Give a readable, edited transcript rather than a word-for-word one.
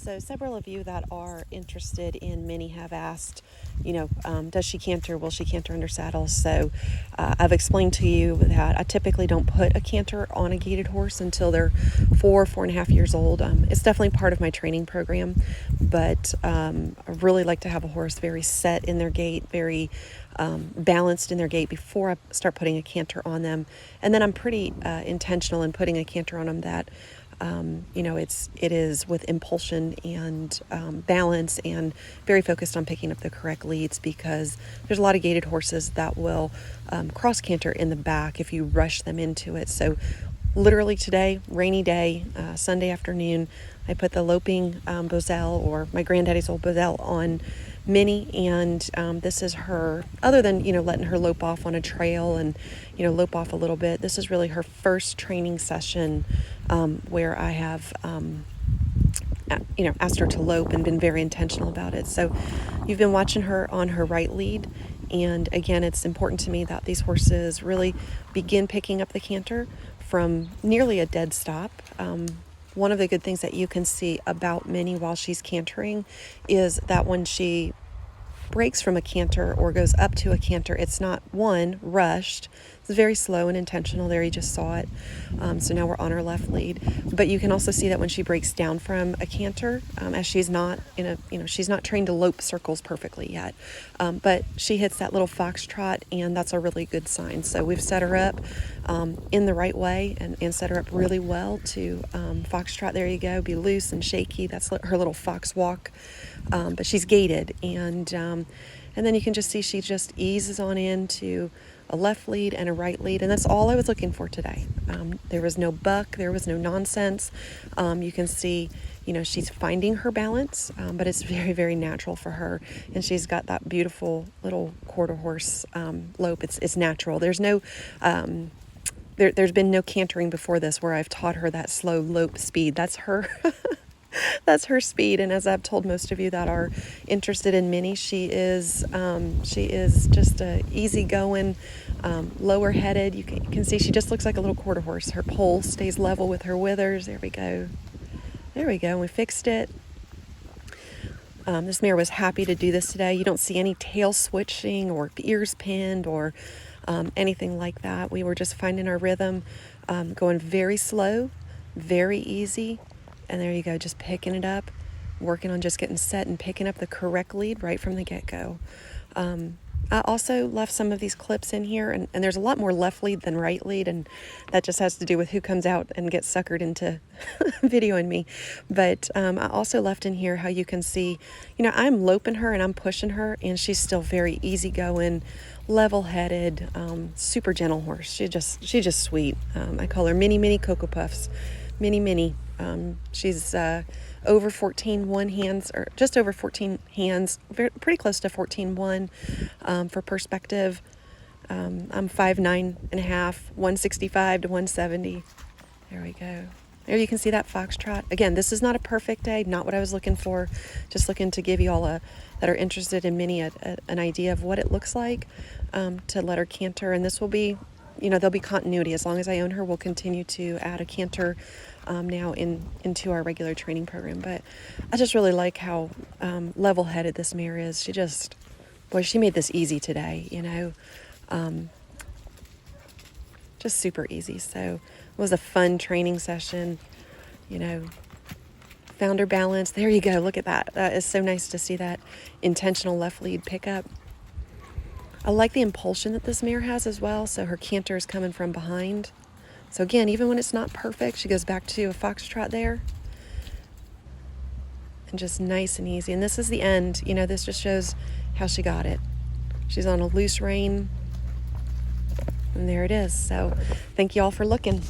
So several of you that are interested in Minnie have asked, does she canter? Will she canter under saddle? So I've explained to you that I typically don't put a canter on a gaited horse until they're 4.5 years old. It's definitely part of my training program, but I really like to have a horse very set in their gait, very balanced in their gait before I start putting a canter on them. And then I'm pretty intentional in putting a canter on them that it is with impulsion and balance, and very focused on picking up the correct leads, because there's a lot of gaited horses that will cross canter in the back if you rush them into it. So literally today, rainy day, Sunday afternoon, I put the loping Boselle, or my granddaddy's old Boselle, on Minnie, and this is her, other than letting her lope off on a trail and lope off a little bit, this is really her first training session where I have asked her to lope and been very intentional about it. So you've been watching her on her right lead, and again, it's important to me that these horses really begin picking up the canter from nearly a dead stop. One of the good things that you can see about Minnie while she's cantering is that when she breaks from a canter or goes up to a canter, it's not rushed. It's very slow and intentional. There, you just saw it. So now we're on her left lead. But you can also see that when she breaks down from a canter, as she's not she's not trained to lope circles perfectly yet, but she hits that little foxtrot, and that's a really good sign. So we've set her up in the right way and set her up really well to foxtrot. There you go. Be loose and shaky. That's her little fox walk. But she's gaited, and then you can just see she just eases on into a left lead and a right lead, and that's all I was looking for today. There was no buck, there was no nonsense. You can see, she's finding her balance, but it's very, very natural for her, and she's got that beautiful little quarter horse lope. It's natural. There's no there's been no cantering before this where I've taught her that slow lope speed. That's her. That's her speed, and as I've told most of you that are interested in Minnie, she is just a easygoing, lower-headed. You can see she just looks like a little quarter horse. Her poll stays level with her withers. There we go. There we go. And we fixed it. This mare was happy to do this today. You don't see any tail switching or ears pinned or anything like that. We were just finding our rhythm, going very slow, very easy. And there you go, just picking it up, working on just getting set and picking up the correct lead right from the get-go. I also left some of these clips in here, and there's a lot more left lead than right lead, and that just has to do with who comes out and gets suckered into videoing me. But I also left in here how you can see, I'm loping her and I'm pushing her, and she's still very easygoing, level-headed, super gentle horse. She's just sweet. I call her Minnie Cocoa Puffs. Minnie. She's over 14 hands, or just over 14 hands, pretty close to 14.1 for perspective. I'm 5'9.5", 165 to 170. There we go. There you can see that foxtrot. Again, this is not a perfect day, not what I was looking for. Just looking to give you all that are interested in Minnie an idea of what it looks like to let her canter. And this will be, there'll be continuity. As long as I own her, we'll continue to add a canter now into our regular training program. But I just really like how level-headed this mare is. She made this easy today, just super easy. So it was a fun training session, found her balance. There you go. Look at that. That is so nice to see that intentional left lead pickup. I like the impulsion that this mare has as well. So her canter is coming from behind. So again, even when it's not perfect, she goes back to a foxtrot there. And just nice and easy. And this is the end. This just shows how she got it. She's on a loose rein. And there it is. So thank you all for looking.